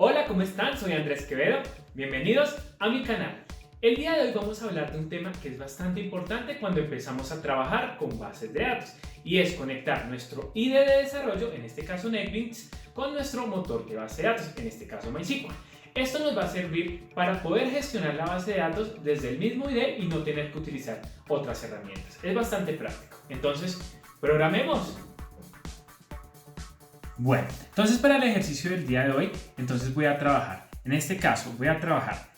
Hola, ¿cómo están? Soy Andrés Quevedo. Bienvenidos a mi canal. El día de hoy vamos a hablar de un tema que es bastante importante cuando empezamos a trabajar con bases de datos y es conectar nuestro IDE de desarrollo, en este caso NetBeans, con nuestro motor de base de datos, en este caso MySQL. Esto nos va a servir para poder gestionar la base de datos desde el mismo IDE y no tener que utilizar otras herramientas. Es bastante práctico. Entonces, programemos. Bueno, entonces para el ejercicio del día de hoy, voy a trabajar, en este caso voy a trabajar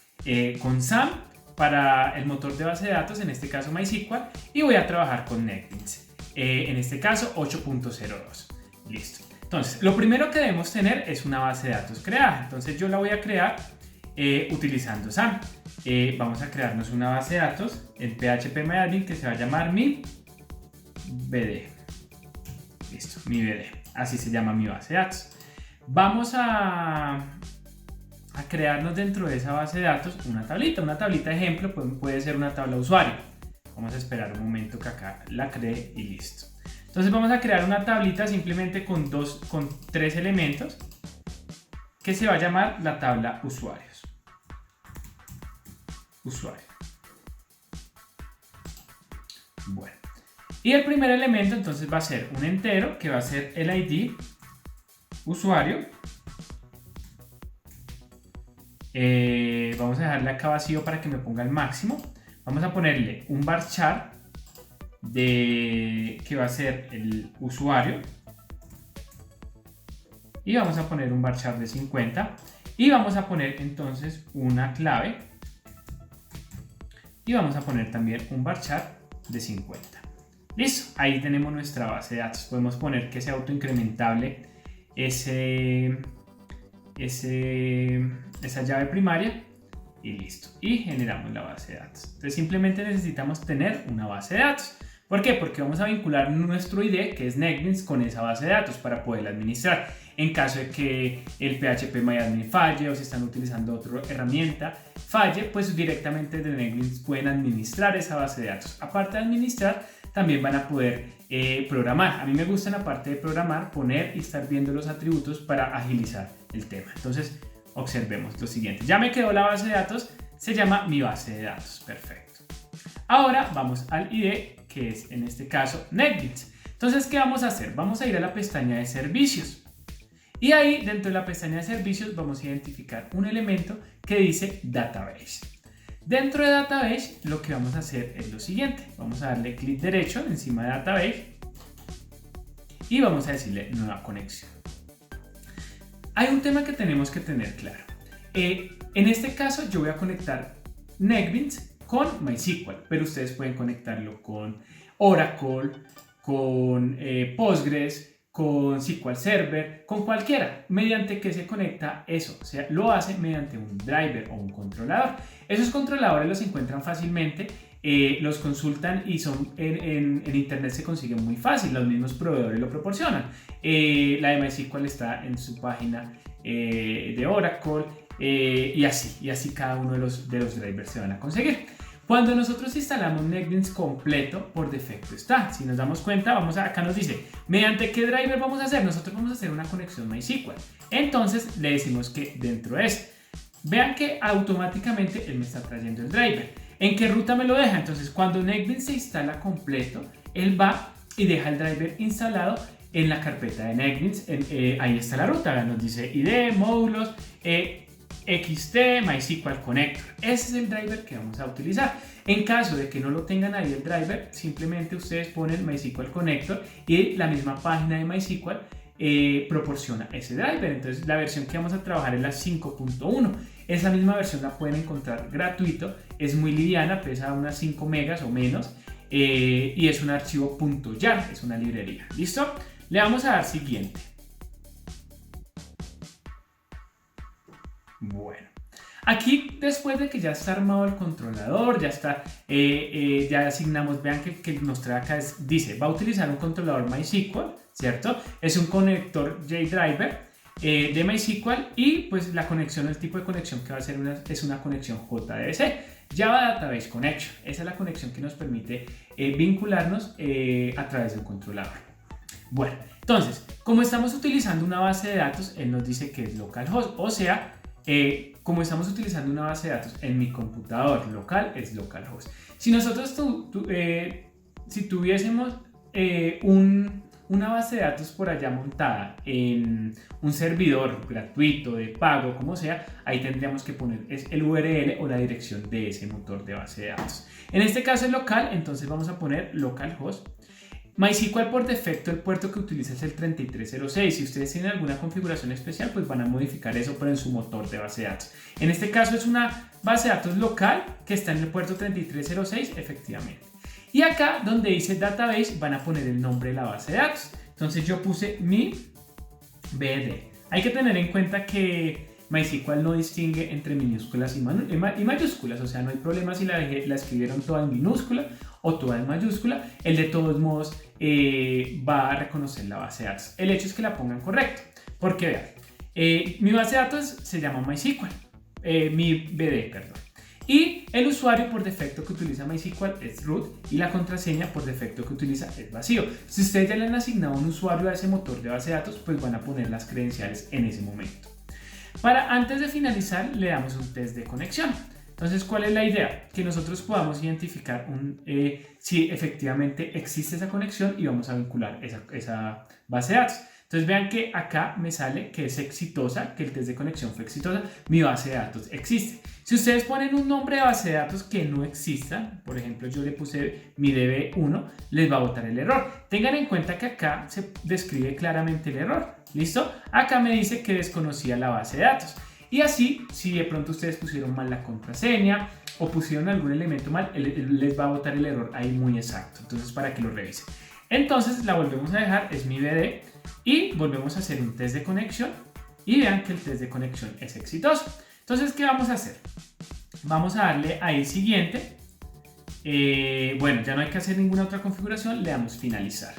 con SAM para el motor de base de datos, en este caso MySQL, y voy a trabajar con NetBeans, en este caso 8.02. Listo. Entonces, lo primero que debemos tener es una base de datos creada. Entonces yo la voy a crear utilizando SAM. Vamos a crearnos una base de datos en PHP-MyAdmin que se va a llamar mi BD. Listo, mi BD. Así se llama mi base de datos. Vamos a crearnos dentro de esa base de datos una tablita ejemplo, puede ser una tabla usuario. Vamos a esperar un momento que acá la cree y listo. Entonces vamos a crear una tablita simplemente con tres elementos que se va a llamar la tabla usuarios. Bueno. Y el primer elemento entonces va a ser un entero que va a ser el ID usuario. Vamos a dejarle acá vacío para que me ponga el máximo. Vamos a ponerle un varchar que va a ser el usuario. Y vamos a poner un varchar de 50. Y vamos a poner entonces una clave. Y vamos a poner también un varchar de 50. Listo, ahí tenemos nuestra base de datos. Podemos poner que sea autoincrementable esa llave primaria y listo. Y generamos la base de datos. Entonces simplemente necesitamos tener una base de datos. ¿Por qué? Porque vamos a vincular nuestro ID, que es NetBeans, con esa base de datos para poderla administrar. En caso de que el PHP-MyAdmin falle o si están utilizando otra herramienta falle, pues directamente de NetBeans pueden administrar esa base de datos. Aparte de administrar, también van a poder programar. A mí me gusta en la parte de programar poner y estar viendo los atributos para agilizar el tema. Entonces observemos lo siguiente. Ya me quedó la base de datos, se llama mi base de datos. Perfecto. Ahora vamos al ID, que es en este caso NetBeans. Entonces, ¿qué vamos a hacer? Vamos a ir a la pestaña de servicios. Y ahí dentro de la pestaña de servicios vamos a identificar un elemento que dice Database. Dentro de Database lo que vamos a hacer es lo siguiente. Vamos a darle clic derecho encima de Database y vamos a decirle nueva conexión. Hay un tema que tenemos que tener claro. En este caso yo voy a conectar NetBeans con MySQL, pero ustedes pueden conectarlo con Oracle, con Postgres, con SQL Server, con cualquiera. ¿Mediante qué se conecta eso? O sea, lo hace mediante un driver o un controlador. Esos controladores los encuentran fácilmente, los consultan y son en internet se consiguen muy fácil, los mismos proveedores lo proporcionan. La de MySQL está en su página de Oracle y así cada uno de los drivers se van a conseguir. Cuando nosotros instalamos NetBeans completo, por defecto está. Si nos damos cuenta, acá nos dice, ¿mediante qué driver vamos a hacer? Nosotros vamos a hacer una conexión MySQL. Entonces le decimos que dentro de eso. Vean que automáticamente él me está trayendo el driver. ¿En qué ruta me lo deja? Entonces cuando NetBeans se instala completo, él va y deja el driver instalado en la carpeta de NetBeans. Ahí está la ruta, nos dice ID, módulos, XT, MySQL Connector. Ese es el driver que vamos a utilizar. En caso de que no lo tengan ahí el driver, simplemente ustedes ponen MySQL Connector y la misma página de MySQL proporciona ese driver. Entonces la versión que vamos a trabajar es la 5.1. Esa misma versión la pueden encontrar gratuito, es muy liviana, pesa unas 5 megas o menos y es un archivo .jar, es una librería. ¿Listo? Le vamos a dar siguiente. Bueno, aquí después de que ya está armado el controlador, ya está, ya asignamos, vean que nos trae acá, dice, va a utilizar un controlador MySQL, ¿cierto? Es un conector JDriver de MySQL y pues la conexión, el tipo de conexión que va a hacer es una conexión JDBC, Java Database Connection. Esa es la conexión que nos permite vincularnos a través de un controlador. Bueno, entonces, como estamos utilizando una base de datos, él nos dice que es localhost, o sea, como estamos utilizando una base de datos en mi computador local, es localhost. Si nosotros si tuviésemos una base de datos por allá montada en un servidor gratuito, de pago, como sea, ahí tendríamos que poner el URL o la dirección de ese motor de base de datos. En este caso es local, entonces vamos a poner localhost. MySQL por defecto el puerto que utiliza es el 3306. Si ustedes tienen alguna configuración especial, pues van a modificar eso, pero en su motor de base de datos. En este caso es una base de datos local que está en el puerto 3306, efectivamente. Y acá donde dice database van a poner el nombre de la base de datos. Entonces yo puse mi BD. Hay que tener en cuenta que MySQL no distingue entre minúsculas y mayúsculas, o sea, no hay problema si la escribieron toda en minúscula o toda en mayúscula, él de todos modos va a reconocer la base de datos. El hecho es que la pongan correcto, porque vean, mi base de datos se llama MySQL, mi BD, perdón. Y el usuario por defecto que utiliza MySQL es root y la contraseña por defecto que utiliza es vacío. Si ustedes ya le han asignado un usuario a ese motor de base de datos, pues van a poner las credenciales en ese momento. Antes de finalizar, le damos un test de conexión. Entonces, ¿cuál es la idea? Que nosotros podamos identificar si efectivamente existe esa conexión y vamos a vincular esa base de datos. Entonces vean que acá me sale que es exitosa, que el test de conexión fue exitosa, mi base de datos existe. Si ustedes ponen un nombre de base de datos que no exista, por ejemplo yo le puse mi DB1, les va a botar el error. Tengan en cuenta que acá se describe claramente el error, ¿listo? Acá me dice que desconocía la base de datos. Y así, si de pronto ustedes pusieron mal la contraseña o pusieron algún elemento mal, les va a botar el error ahí muy exacto. Entonces para que lo revisen. Entonces la volvemos a dejar, es mi BD. Y volvemos a hacer un test de conexión y vean que el test de conexión es exitoso. Entonces, ¿qué vamos a hacer? Vamos a darle ahí siguiente. Bueno, ya no hay que hacer ninguna otra configuración, le damos finalizar.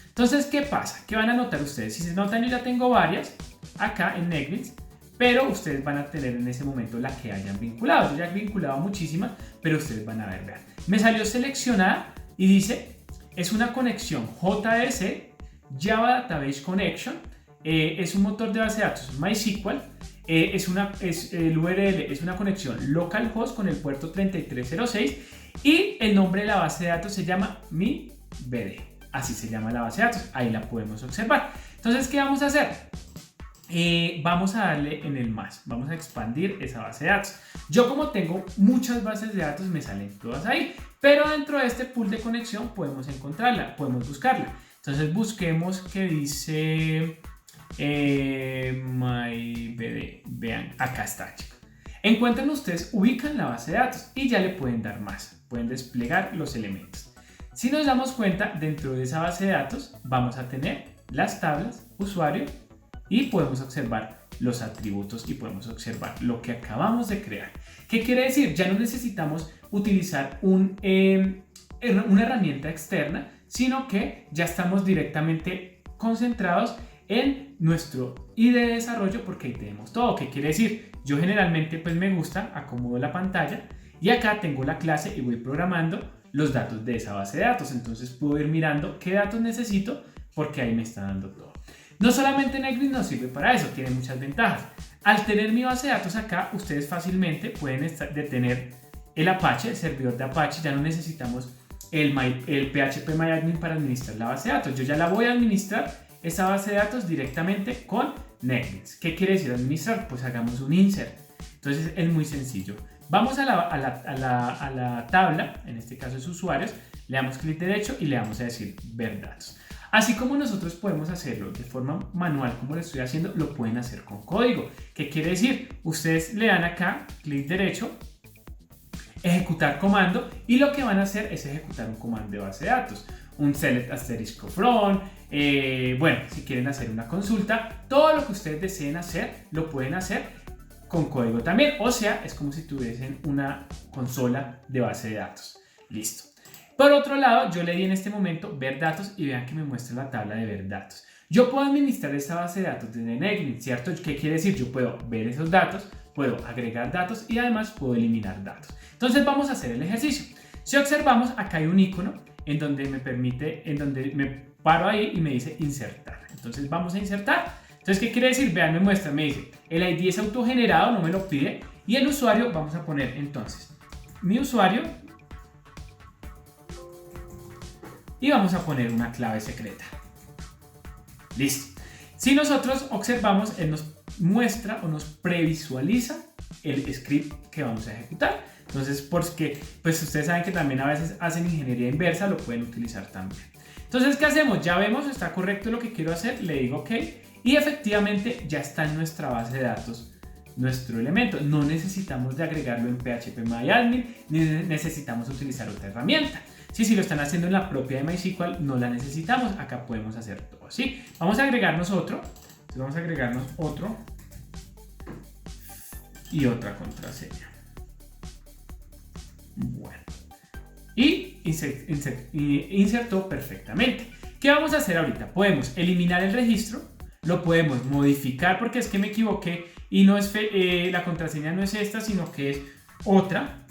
Entonces, ¿qué pasa? ¿Qué van a notar ustedes? Si se notan, yo ya tengo varias acá en NetBeans, pero ustedes van a tener en ese momento la que hayan vinculado. Yo ya he vinculado muchísimas, pero ustedes van a ver, vean. Me salió seleccionada y dice, es una conexión JDBC Java Database Connection, es un motor de base de datos MySQL, el URL es una conexión localhost con el puerto 3306 y el nombre de la base de datos se llama mi BD, así se llama la base de datos, ahí la podemos observar. Entonces, ¿qué vamos a hacer? Vamos a darle en el más, vamos a expandir esa base de datos. Yo como tengo muchas bases de datos me salen todas ahí, pero dentro de este pool de conexión podemos encontrarla, podemos buscarla. Entonces busquemos que dice MyBD. Vean, acá está, chicos. Encuentran ustedes, ubican la base de datos y ya le pueden dar más. Pueden desplegar los elementos. Si nos damos cuenta, dentro de esa base de datos vamos a tener las tablas, usuario y podemos observar los atributos y podemos observar lo que acabamos de crear. ¿Qué quiere decir? Ya no necesitamos utilizar una herramienta externa, sino que ya estamos directamente concentrados en nuestro ID de desarrollo porque ahí tenemos todo. ¿Qué quiere decir? Yo generalmente pues me gusta, acomodo la pantalla y acá tengo la clase y voy programando los datos de esa base de datos. Entonces puedo ir mirando qué datos necesito porque ahí me está dando todo. No solamente NetBeans nos sirve para eso, tiene muchas ventajas. Al tener mi base de datos acá, ustedes fácilmente pueden detener el Apache, el servidor de Apache, ya no necesitamos el phpMyAdmin para administrar la base de datos. Yo ya la voy a administrar esa base de datos directamente con NetBeans. ¿Qué quiere decir administrar? Pues hagamos un insert. Entonces es muy sencillo. Vamos a la tabla, en este caso es usuarios, le damos clic derecho y le vamos a decir ver datos. Así como nosotros podemos hacerlo de forma manual, como lo estoy haciendo, lo pueden hacer con código. ¿Qué quiere decir? Ustedes le dan acá clic derecho, ejecutar comando y lo que van a hacer es ejecutar un comando de base de datos, un select asterisco from, bueno, si quieren hacer una consulta, todo lo que ustedes deseen hacer lo pueden hacer con código también, o sea, es como si tuviesen una consola de base de datos. Listo. Por otro lado, yo le di en este momento ver datos y vean que me muestra la tabla de ver datos. Yo puedo administrar esta base de datos desde NetBeans, ¿cierto? ¿Qué quiere decir? Yo puedo ver esos datos, puedo agregar datos y además puedo eliminar datos. Entonces vamos a hacer el ejercicio. Si observamos, acá hay un icono en donde me paro ahí y me dice insertar. Entonces vamos a insertar. Entonces, ¿qué quiere decir? Vean, me muestra, me dice, el ID es autogenerado, no me lo pide. Y el usuario, vamos a poner entonces, mi usuario. Y vamos a poner una clave secreta. Listo. Si nosotros observamos, él nos muestra o nos previsualiza el script que vamos a ejecutar. Entonces, porque pues ustedes saben que también a veces hacen ingeniería inversa, lo pueden utilizar también. Entonces, ¿qué hacemos? Ya vemos, está correcto lo que quiero hacer, le digo OK. Y efectivamente ya está en nuestra base de datos nuestro elemento. No necesitamos de agregarlo en phpMyAdmin, ni necesitamos utilizar otra herramienta. Si lo están haciendo en la propia de MySQL, no la necesitamos. Acá podemos hacer todo así. Vamos a agregarnos otro. Entonces vamos a agregarnos otro y otra contraseña. Bueno. Y insertó perfectamente. ¿Qué vamos a hacer ahorita? Podemos eliminar el registro. Lo podemos modificar porque es que me equivoqué y no es la contraseña no es esta, sino que es otra,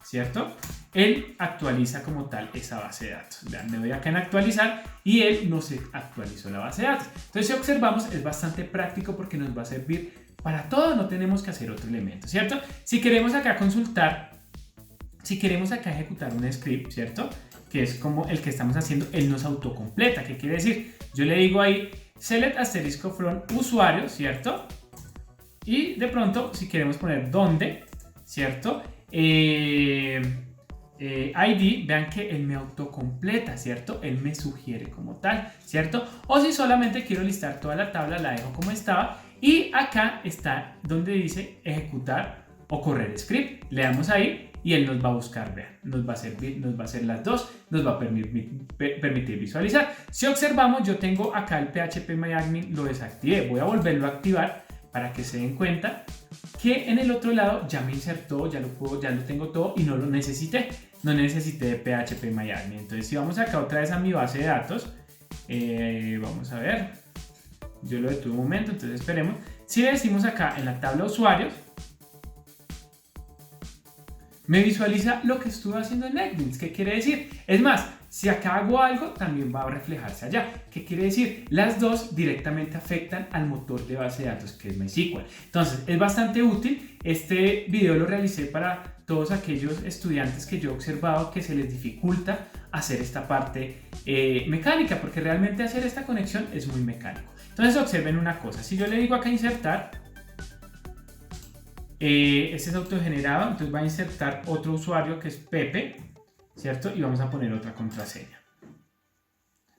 ¿cierto? Él actualiza como tal esa base de datos. Vean, me doy acá en actualizar y él no se actualizó la base de datos. Entonces, si observamos, es bastante práctico porque nos va a servir para todo, no tenemos que hacer otro elemento, ¿cierto? Si queremos acá consultar, si queremos acá ejecutar un script, ¿cierto? Que es como el que estamos haciendo, él nos autocompleta. ¿Qué quiere decir? Yo le digo ahí select asterisco from usuario, ¿cierto? Y de pronto, si queremos poner dónde, ¿cierto? ID, vean que él me autocompleta, ¿cierto? Él me sugiere como tal, ¿cierto? O si solamente quiero listar toda la tabla, la dejo como estaba. Y acá está donde dice ejecutar o correr script. Le damos ahí y él nos va a buscar, vean, nos va a servir, nos va a hacer las dos, nos va a permitir visualizar. Si observamos, yo tengo acá el phpMyAdmin, lo desactivé, voy a volverlo a activar para que se den cuenta que en el otro lado ya me insertó, ya lo tengo todo y no lo necesité, no necesité de phpMyAdmin. Entonces, si vamos acá otra vez a mi base de datos, vamos a ver, yo lo detuve un momento, entonces esperemos. Si le decimos acá en la tabla usuarios, me visualiza lo que estuve haciendo en NetBeans. ¿Qué quiere decir? Es más, si acá hago algo, también va a reflejarse allá. ¿Qué quiere decir? Las dos directamente afectan al motor de base de datos que es MySQL. Entonces, es bastante útil. Este video lo realicé para todos aquellos estudiantes que yo he observado que se les dificulta hacer esta parte mecánica, porque realmente hacer esta conexión es muy mecánico. Entonces, observen una cosa. Si yo le digo acá insertar, este es autogenerado, entonces va a insertar otro usuario que es Pepe, ¿cierto? Y vamos a poner otra contraseña.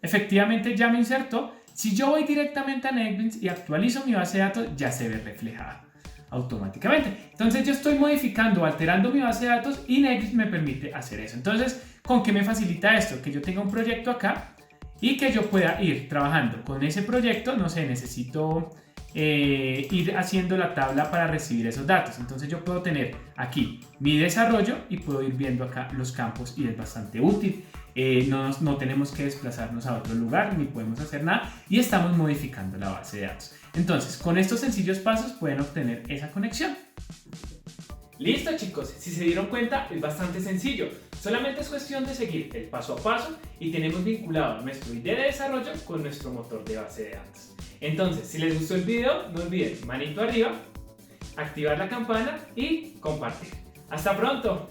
Efectivamente ya me insertó. Si yo voy directamente a NetBeans y actualizo mi base de datos, ya se ve reflejada automáticamente. Entonces yo estoy modificando, alterando mi base de datos y NetBeans me permite hacer eso. Entonces, ¿con qué me facilita esto? Que yo tenga un proyecto acá y que yo pueda ir trabajando con ese proyecto. No sé, necesito ir haciendo la tabla para recibir esos datos. Entonces yo puedo tener aquí mi desarrollo y puedo ir viendo acá los campos y es bastante útil. No tenemos que desplazarnos a otro lugar ni podemos hacer nada y estamos modificando la base de datos. Entonces, con estos sencillos pasos pueden obtener esa conexión. Listo, chicos, si se dieron cuenta es bastante sencillo. Solamente es cuestión de seguir el paso a paso y tenemos vinculado nuestro ID de desarrollo con nuestro motor de base de datos. Entonces, si les gustó el video, no olviden manito arriba, activar la campana y compartir. ¡Hasta pronto!